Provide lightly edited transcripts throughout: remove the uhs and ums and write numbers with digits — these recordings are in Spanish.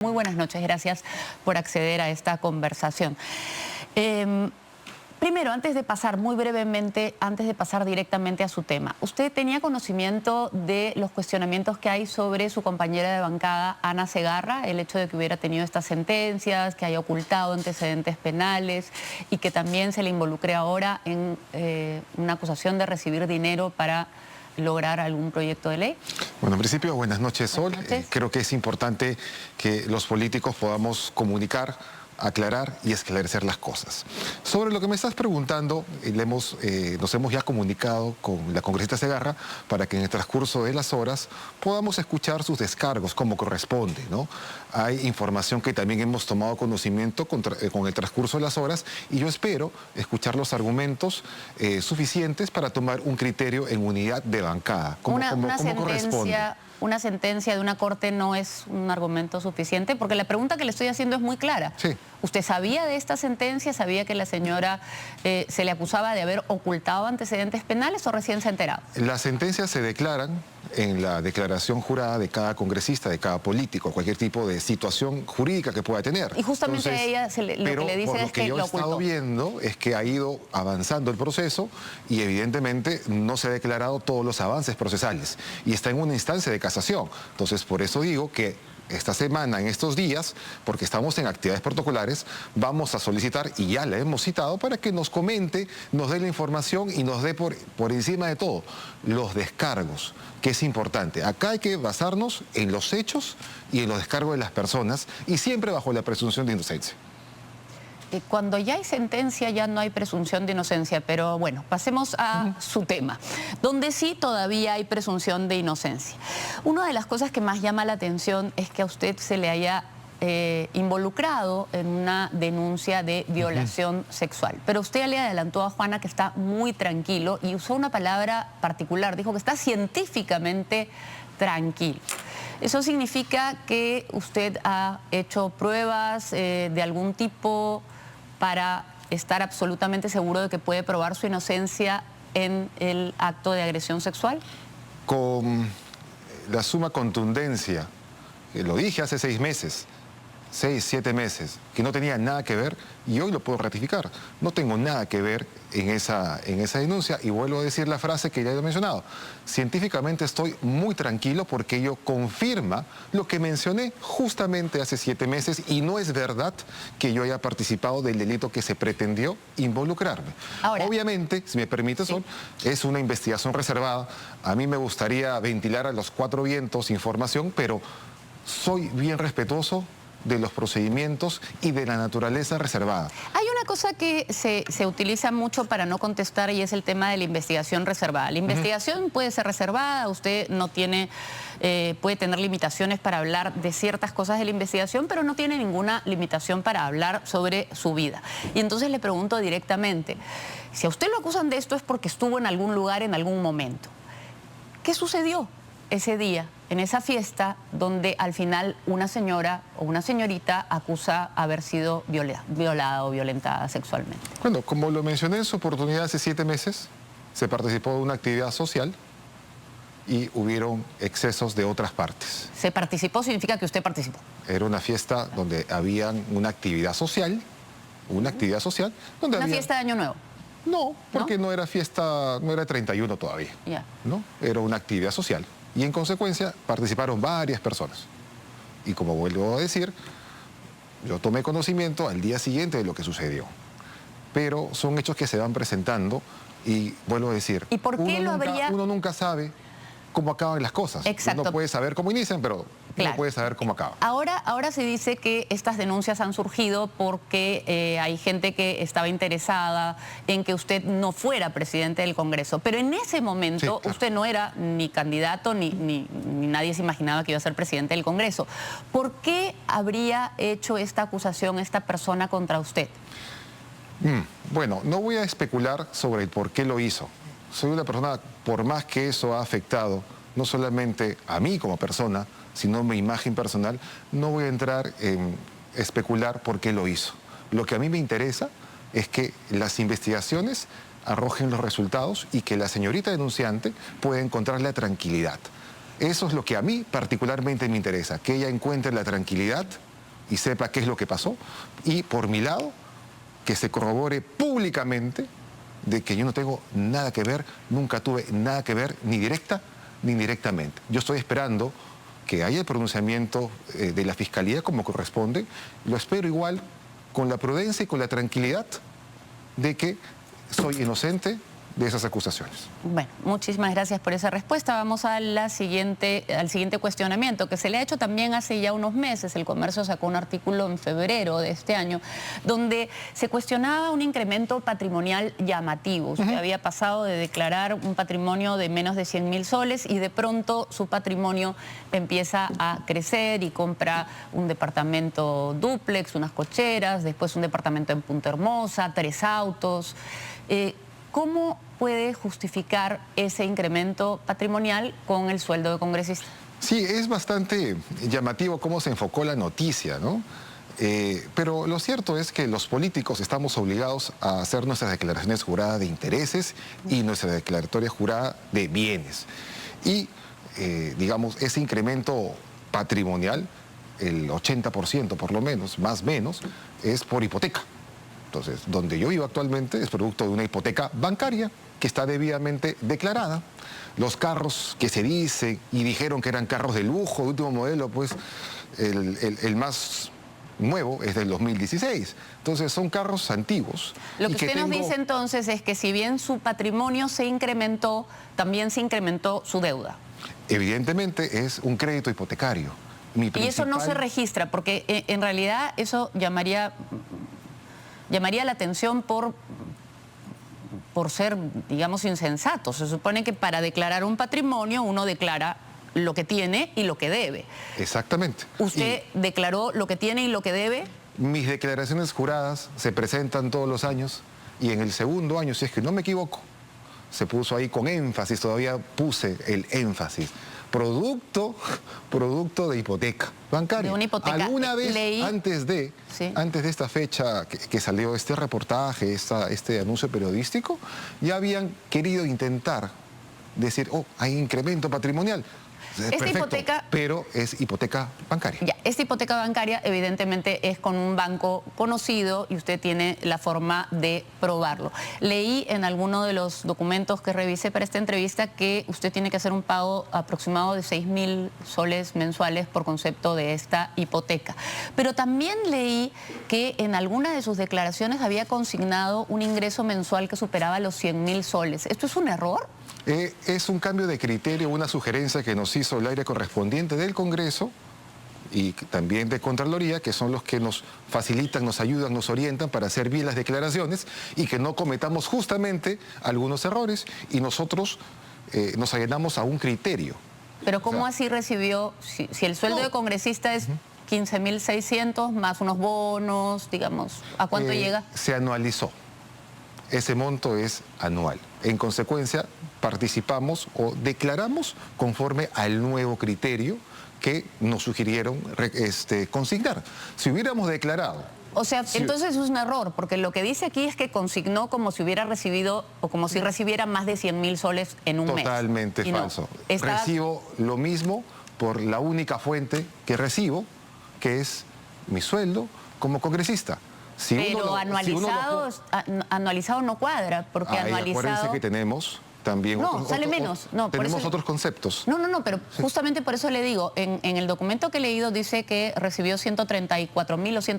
Muy buenas noches, gracias por acceder a esta conversación. Primero, antes de pasar muy brevemente, antes de pasar directamente a su tema, ¿usted tenía conocimiento de los cuestionamientos que hay sobre su compañera de bancada, Ana Segarra, el hecho de que hubiera tenido estas sentencias, que haya ocultado antecedentes penales y que también se le involucre ahora en una acusación de recibir dinero para lograr algún proyecto de ley? Bueno, en principio, buenas noches, Sol. Buenas noches. Creo que es importante que los políticos podamos comunicar, aclarar y esclarecer las cosas. Sobre lo que me estás preguntando, nos hemos ya comunicado con la congresista Segarra para que en el transcurso de las horas podamos escuchar sus descargos como corresponde, ¿no? Hay información que también hemos tomado conocimiento con el transcurso de las horas y yo espero escuchar los argumentos suficientes para tomar un criterio en unidad de bancada, como corresponde. Una sentencia de una corte no es un argumento suficiente, porque la pregunta que le estoy haciendo es muy clara. Sí. ¿Usted sabía de esta sentencia? ¿Sabía que la señora se le acusaba de haber ocultado antecedentes penales o recién se ha enterado? Las sentencias se declaran en la declaración jurada de cada congresista, de cada político, cualquier tipo de situación jurídica que pueda tener. Y justamente ella lo que le dice es que lo ocultó. Pero por lo que yo he estado viendo es que ha ido avanzando el proceso y evidentemente no se ha declarado todos los avances procesales y está en una instancia de casación. Entonces, por eso digo que esta semana, en estos días, porque estamos en actividades protocolares, vamos a solicitar, y ya la hemos citado, para que nos comente, nos dé la información y nos dé por encima de todo los descargos, que es importante. Acá hay que basarnos en los hechos y en los descargos de las personas y siempre bajo la presunción de inocencia. Cuando ya hay sentencia ya no hay presunción de inocencia, pero bueno, pasemos a su tema, donde sí todavía hay presunción de inocencia. Una de las cosas que más llama la atención es que a usted se le haya involucrado en una denuncia de violación sexual. Pero usted le adelantó a Juana que está muy tranquilo y usó una palabra particular, dijo que está científicamente tranquilo. ¿Eso significa que usted ha hecho pruebas de algún tipo para estar absolutamente seguro de que puede probar su inocencia en el acto de agresión sexual? Con la suma contundencia, que lo dije hace 6 meses, 6, 7 meses, que no tenía nada que ver, y hoy lo puedo ratificar. No tengo nada que ver en esa denuncia, y vuelvo a decir la frase que ya he mencionado. Científicamente estoy muy tranquilo porque ello confirma lo que mencioné justamente hace 7 meses, y no es verdad que yo haya participado del delito que se pretendió involucrarme. Ahora, obviamente, si me permite, Sol, es una investigación reservada. A mí me gustaría ventilar a los 4 vientos información, pero soy bien respetuoso de los procedimientos y de la naturaleza reservada. Hay una cosa que se utiliza mucho para no contestar y es el tema de la investigación reservada. La investigación puede ser reservada, usted no tiene, puede tener limitaciones para hablar de ciertas cosas de la investigación, pero no tiene ninguna limitación para hablar sobre su vida. Y entonces le pregunto directamente, si a usted lo acusan de esto es porque estuvo en algún lugar en algún momento. ¿Qué sucedió ese día, en esa fiesta, donde al final una señora o una señorita acusa haber sido violada o violentada sexualmente? Bueno, como lo mencioné en su oportunidad hace 7 meses, se participó de una actividad social y hubieron excesos de otras partes. ¿Se participó significa que usted participó? Era una fiesta donde había una actividad social, donde ¿Una fiesta de Año Nuevo? No, porque no era fiesta, no era 31 todavía, ¿no? Era una actividad social. Y en consecuencia participaron varias personas. Y como vuelvo a decir, yo tomé conocimiento al día siguiente de lo que sucedió. Pero son hechos que se van presentando y vuelvo a decir, ¿y por qué uno nunca sabe cómo acaban las cosas? Exacto. Uno puede saber cómo inician, pero no puede saber cómo acaban. Ahora se dice que estas denuncias han surgido porque hay gente que estaba interesada en que usted no fuera presidente del Congreso. Pero en ese momento usted no era ni candidato ni nadie se imaginaba que iba a ser presidente del Congreso. ¿Por qué habría hecho esta acusación esta persona contra usted? Bueno, no voy a especular sobre el por qué lo hizo. Soy una persona, por más que eso ha afectado no solamente a mí como persona, sino mi imagen personal, no voy a entrar en especular por qué lo hizo. Lo que a mí me interesa es que las investigaciones arrojen los resultados y que la señorita denunciante pueda encontrar la tranquilidad. Eso es lo que a mí particularmente me interesa, que ella encuentre la tranquilidad y sepa qué es lo que pasó. Y por mi lado, que se corrobore públicamente de que yo no tengo nada que ver, nunca tuve nada que ver, ni directa ni indirectamente. Yo estoy esperando que haya el pronunciamiento de la Fiscalía como corresponde. Lo espero igual con la prudencia y con la tranquilidad de que soy inocente de esas acusaciones. Bueno, muchísimas gracias por esa respuesta. Vamos a al siguiente cuestionamiento que se le ha hecho también hace ya unos meses. El Comercio sacó un artículo en febrero de este año donde se cuestionaba un incremento patrimonial llamativo. Usted había pasado de declarar un patrimonio de menos de 100.000 soles y de pronto su patrimonio empieza a crecer y compra un departamento dúplex, unas cocheras, después un departamento en Punta Hermosa, 3 autos. ¿Cómo puede justificar ese incremento patrimonial con el sueldo de congresista? Sí, es bastante llamativo cómo se enfocó la noticia, ¿no? Pero lo cierto es que los políticos estamos obligados a hacer nuestras declaraciones juradas de intereses y nuestra declaratoria jurada de bienes. Y, digamos, ese incremento patrimonial, el 80% por lo menos, más o menos, es por hipoteca. Entonces, donde yo vivo actualmente es producto de una hipoteca bancaria que está debidamente declarada. Los carros que se dice y dijeron que eran carros de lujo, de último modelo, pues el más nuevo es del 2016. Entonces, son carros antiguos. Lo que usted nos dice entonces es que si bien su patrimonio se incrementó, también se incrementó su deuda. Evidentemente es un crédito hipotecario. Y eso no se registra, porque en realidad eso llamaría la atención por ser, digamos, insensato. Se supone que para declarar un patrimonio uno declara lo que tiene y lo que debe. Exactamente. ¿Usted declaró lo que tiene y lo que debe? Mis declaraciones juradas se presentan todos los años y en el segundo año, si es que no me equivoco, se puso ahí con énfasis, todavía puse el énfasis. Producto de hipoteca bancaria. De una hipoteca. Alguna vez antes de esta fecha que salió este reportaje, este anuncio periodístico, ya habían querido intentar decir, oh, hay incremento patrimonial. Perfecto, hipoteca, pero es hipoteca bancaria. Ya, esta hipoteca bancaria evidentemente es con un banco conocido y usted tiene la forma de probarlo. Leí en alguno de los documentos que revisé para esta entrevista que usted tiene que hacer un pago aproximado de 6.000 soles mensuales por concepto de esta hipoteca. Pero también leí que en alguna de sus declaraciones había consignado un ingreso mensual que superaba los 100.000 soles. ¿Esto es un error? Es un cambio de criterio, una sugerencia que nos hizo el área correspondiente del Congreso y también de Contraloría, que son los que nos facilitan, nos ayudan, nos orientan para hacer bien las declaraciones y que no cometamos justamente algunos errores y nosotros nos allanamos a un criterio. Pero ¿cómo así recibió, si el sueldo de congresista es 15.600 más unos bonos, digamos, ¿a cuánto llega? Se anualizó. Ese monto es anual. En consecuencia, participamos o declaramos conforme al nuevo criterio que nos sugirieron consignar. Si hubiéramos declarado... O sea, entonces es un error, porque lo que dice aquí es que consignó como si hubiera recibido o como si recibiera más de 100.000 soles en un mes. Totalmente falso. No, recibo lo mismo por la única fuente que recibo, que es mi sueldo como congresista. Pero anualizado no cuadra, porque anualizado... Acuérdense que tenemos también... No, sale menos. No, tenemos otros conceptos. No, pero justamente por eso le digo, en el documento que he leído dice que recibió 134.000 o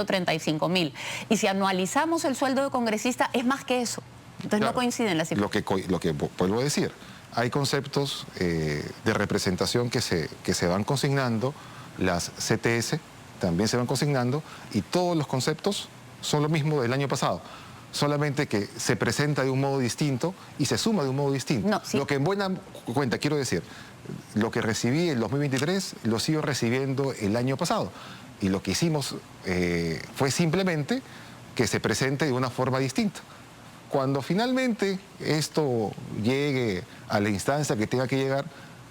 135.000. Y si anualizamos el sueldo de congresista, es más que eso. Entonces claro, no coinciden las cifras. Lo que vuelvo a decir, hay conceptos de representación que se van consignando, las CTS también se van consignando, y todos los conceptos son lo mismo del año pasado, solamente que se presenta de un modo distinto y se suma de un modo distinto. No, sí. Lo que en buena cuenta, quiero decir, lo que recibí en 2023 lo sigo recibiendo el año pasado. Y lo que hicimos fue simplemente que se presente de una forma distinta. Cuando finalmente esto llegue a la instancia que tenga que llegar,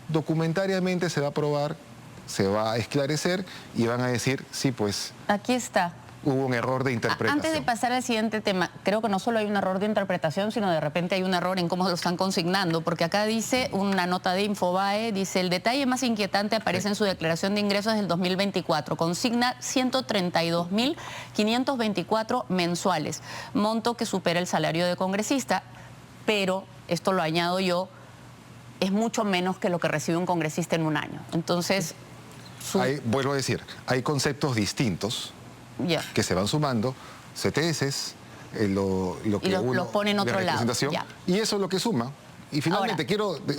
documentariamente se va a probar, se va a esclarecer y van a decir, sí, pues... Aquí está. hubo un error de interpretación. Antes de pasar al siguiente tema, creo que no solo hay un error de interpretación, sino de repente hay un error en cómo lo están consignando, porque acá dice una nota de Infobae, dice: el detalle más inquietante aparece en su declaración de ingresos del 2024, consigna 132.524 mensuales, monto que supera el salario de congresista, pero, esto lo añado yo, es mucho menos que lo que recibe un congresista en un año. Entonces... vuelvo a decir, hay conceptos distintos que se van sumando, CTS, lo que los pone en otro lado. Y eso es lo que suma. Y finalmente,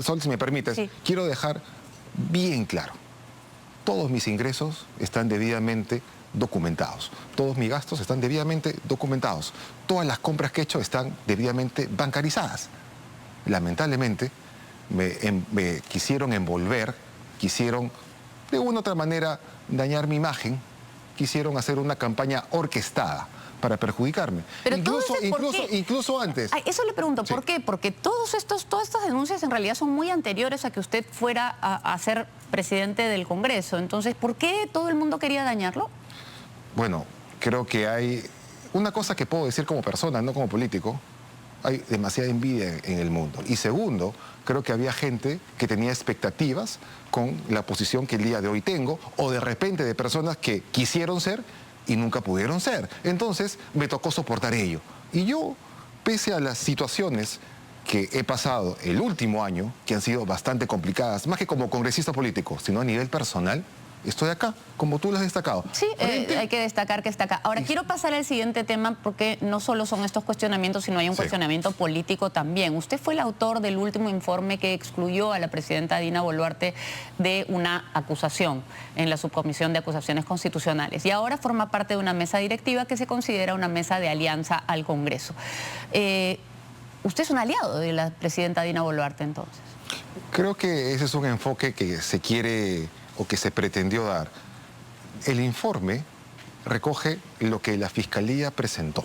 Sol, si me permites, quiero dejar bien claro, todos mis ingresos están debidamente documentados, todos mis gastos están debidamente documentados, todas las compras que he hecho están debidamente bancarizadas. Lamentablemente, me quisieron envolver, quisieron de una u otra manera dañar mi imagen, quisieron hacer una campaña orquestada para perjudicarme. Pero incluso antes. Eso le pregunto, ¿por qué? Porque todas estas denuncias en realidad son muy anteriores a que usted fuera a ser presidente del Congreso. Entonces, ¿por qué todo el mundo quería dañarlo? Bueno, creo que hay una cosa que puedo decir como persona, no como político. Hay demasiada envidia en el mundo. Y segundo, creo que había gente que tenía expectativas con la posición que el día de hoy tengo, o de repente de personas que quisieron ser y nunca pudieron ser. Entonces me tocó soportar ello. Y yo, pese a las situaciones que he pasado el último año, que han sido bastante complicadas, más que como congresista político, sino a nivel personal, estoy acá, como tú lo has destacado. Sí, hay que destacar que está acá. Ahora, quiero pasar al siguiente tema, porque no solo son estos cuestionamientos, sino hay un cuestionamiento político también. Usted fue el autor del último informe que excluyó a la presidenta Dina Boluarte de una acusación en la Subcomisión de Acusaciones Constitucionales. Y ahora forma parte de una mesa directiva que se considera una mesa de alianza al Congreso. ¿Usted es un aliado de la presidenta Dina Boluarte, entonces? Creo que ese es un enfoque que se quiere o que se pretendió dar. El informe recoge lo que la Fiscalía presentó,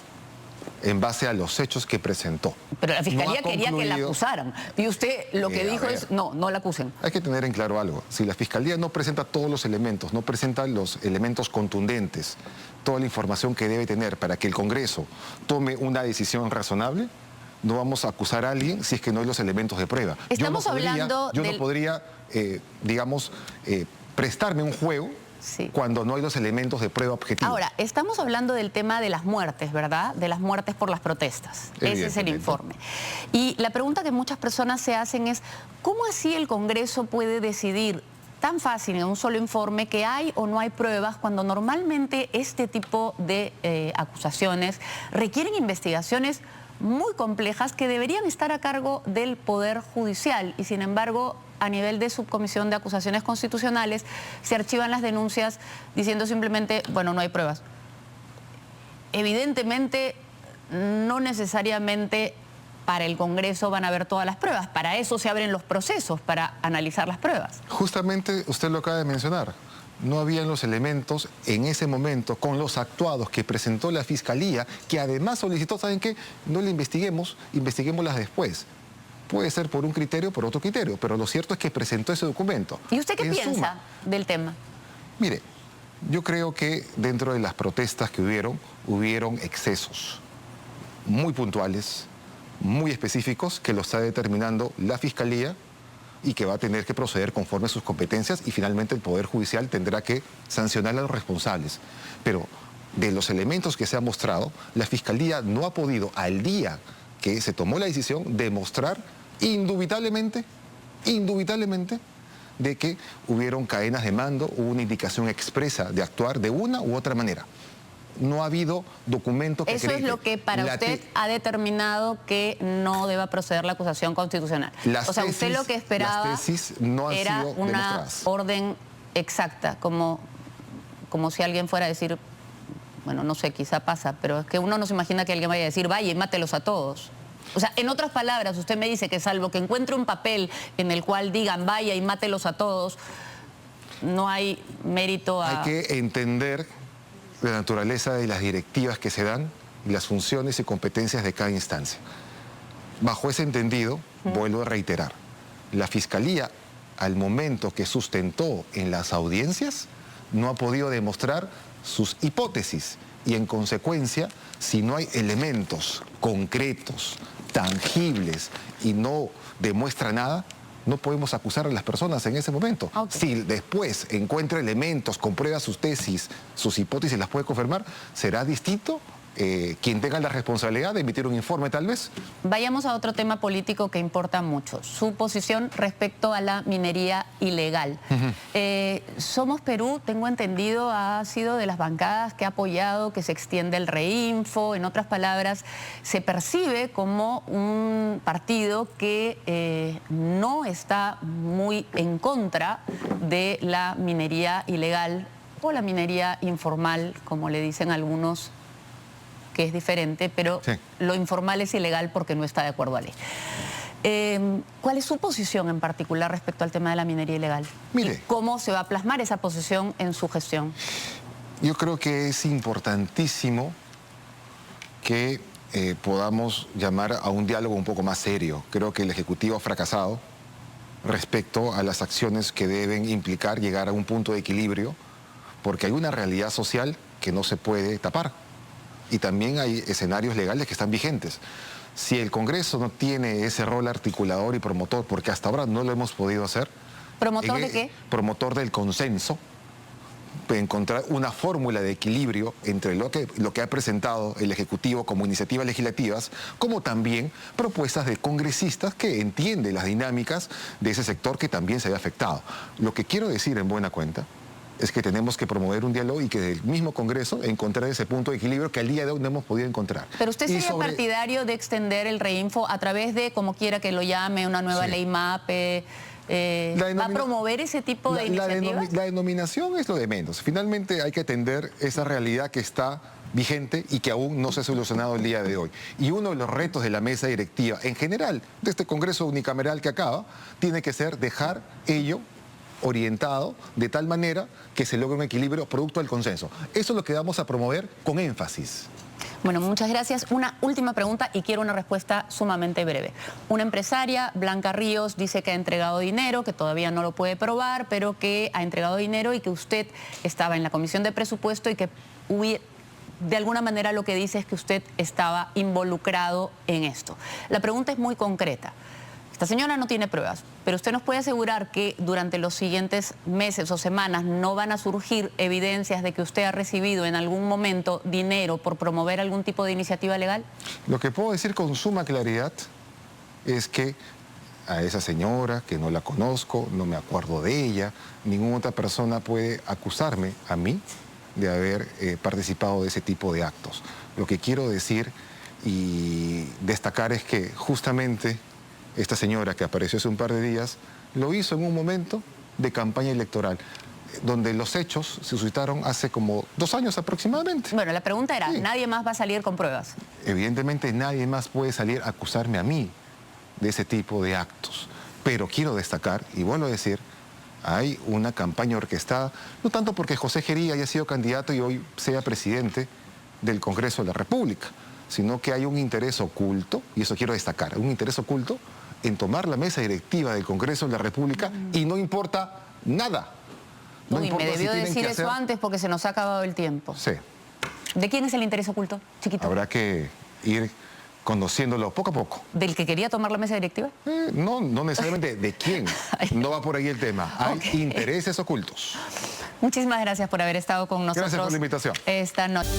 en base a los hechos que presentó. Pero la Fiscalía quería que la acusaran. Y usted lo que dijo es, no la acusen. Hay que tener en claro algo. Si la Fiscalía no presenta todos los elementos, no presenta los elementos contundentes, toda la información que debe tener para que el Congreso tome una decisión razonable, no vamos a acusar a alguien si es que no hay los elementos de prueba. Estamos hablando Yo no podría, digamos, prestarme un juego cuando no hay los elementos de prueba objetiva. Ahora, estamos hablando del tema de las muertes, ¿verdad? De las muertes por las protestas. Ese es el informe. Y la pregunta que muchas personas se hacen es, ¿cómo así el Congreso puede decidir tan fácil en un solo informe que hay o no hay pruebas, cuando normalmente este tipo de acusaciones requieren investigaciones muy complejas que deberían estar a cargo del Poder Judicial? Y sin embargo, a nivel de Subcomisión de Acusaciones Constitucionales, se archivan las denuncias diciendo simplemente, bueno, no hay pruebas. Evidentemente, no necesariamente para el Congreso van a haber todas las pruebas. Para eso se abren los procesos, para analizar las pruebas. Justamente usted lo acaba de mencionar. No habían los elementos en ese momento con los actuados que presentó la Fiscalía, que además solicitó, ¿saben qué? No le investiguemos, investiguémoslas después. Puede ser por un criterio o por otro criterio, pero lo cierto es que presentó ese documento. ¿Y usted qué piensa del tema? Mire, yo creo que dentro de las protestas que hubieron excesos muy puntuales, muy específicos, que lo está determinando la Fiscalía y que va a tener que proceder conforme a sus competencias, y finalmente el Poder Judicial tendrá que sancionar a los responsables. Pero de los elementos que se han mostrado, la Fiscalía no ha podido, al día que se tomó la decisión, demostrar indubitablemente, de que hubieron cadenas de mando, hubo una indicación expresa de actuar de una u otra manera. No ha habido documento que Eso es lo que para usted ha determinado que no deba proceder la acusación constitucional. O sea, usted lo que esperaba era una orden exacta, como si alguien fuera a decir, bueno, no sé, quizá pasa, pero es que uno no se imagina que alguien vaya a decir, vaya y mátelos a todos. O sea, en otras palabras, usted me dice que salvo que encuentre un papel en el cual digan, vaya y mátelos a todos, no hay mérito a... Hay que entender la naturaleza de las directivas que se dan y las funciones y competencias de cada instancia. Bajo ese entendido, vuelvo a reiterar, la Fiscalía, al momento que sustentó en las audiencias, no ha podido demostrar sus hipótesis y en consecuencia, si no hay elementos concretos, tangibles y no demuestra nada, no podemos acusar a las personas en ese momento. Okay. Si después encuentra elementos, comprueba sus tesis, sus hipótesis, las puede confirmar, será distinto quien tenga la responsabilidad de emitir un informe, tal vez. Vayamos a otro tema político que importa mucho, su posición respecto a la minería ilegal. Somos Perú, tengo entendido, ha sido de las bancadas que ha apoyado que se extiende el reinfo. En otras palabras, se percibe como un partido que no está muy en contra de la minería ilegal o la minería informal, como le dicen algunos, que es diferente, pero sí, lo informal es ilegal porque no está de acuerdo a ley. ¿Cuál es su posición en particular respecto al tema de la minería ilegal? Mire, ¿y cómo se va a plasmar esa posición en su gestión? Yo creo que es importantísimo que podamos llamar a un diálogo un poco más serio. Creo que el Ejecutivo ha fracasado respecto a las acciones que deben implicar llegar a un punto de equilibrio, porque hay una realidad social que no se puede tapar. Y también hay escenarios legales que están vigentes. Si el Congreso no tiene ese rol articulador y promotor, porque hasta ahora no lo hemos podido hacer. ¿Promotor de qué? Promotor del consenso, de encontrar una fórmula de equilibrio entre lo que ha presentado el Ejecutivo como iniciativas legislativas, como también propuestas de congresistas que entienden las dinámicas de ese sector que también se ve afectado. Lo que quiero decir en buena cuenta es que tenemos que promover un diálogo y que del mismo Congreso encontrar ese punto de equilibrio que al día de hoy no hemos podido encontrar. Pero usted sería partidario de extender el reinfo a través de, como quiera que lo llame, una nueva ley MAPE. ¿Va a promover ese tipo de iniciativas? La denominación es lo de menos. Finalmente hay que atender esa realidad que está vigente y que aún no se ha solucionado el día de hoy. Y uno de los retos de la mesa directiva, en general, de este Congreso unicameral que acaba, tiene que ser dejar ello orientado de tal manera que se logre un equilibrio producto del consenso. Eso es lo que vamos a promover con énfasis. Bueno, muchas gracias. Una última pregunta y quiero una respuesta sumamente breve. Una empresaria, Blanca Ríos, dice que ha entregado dinero, que todavía no lo puede probar, pero que ha entregado dinero y que usted estaba en la Comisión de Presupuesto y que de alguna manera lo que dice es que usted estaba involucrado en esto. La pregunta es muy concreta. Esta señora no tiene pruebas, pero usted nos puede asegurar que durante los siguientes meses o semanas no van a surgir evidencias de que usted ha recibido en algún momento dinero por promover algún tipo de iniciativa legal. Lo que puedo decir con suma claridad es que a esa señora, que no la conozco, no me acuerdo de ella, ninguna otra persona puede acusarme a mí de haber participado de ese tipo de actos. Lo que quiero decir y destacar es que justamente esta señora que apareció hace un par de días lo hizo en un momento de campaña electoral, donde los hechos se suscitaron hace como 2 años aproximadamente. Bueno, la pregunta era, sí, ¿nadie más va a salir con pruebas? Evidentemente nadie más puede salir a acusarme a mí de ese tipo de actos. Pero quiero destacar, y vuelvo a decir, hay una campaña orquestada, no tanto porque José Gerí haya sido candidato y hoy sea presidente del Congreso de la República, sino que hay un interés oculto, y eso quiero destacar, un interés oculto en tomar la mesa directiva del Congreso de la República y no importa nada. No Uy, importa me debió decir eso antes porque se nos ha acabado el tiempo. Sí. ¿De quién es el interés oculto, chiquito? Habrá que ir conociéndolo poco a poco. ¿Del que quería tomar la mesa directiva? No necesariamente de quién. No va por ahí el tema. Hay intereses ocultos. Muchísimas gracias por haber estado con nosotros. Gracias por la invitación. Esta noche.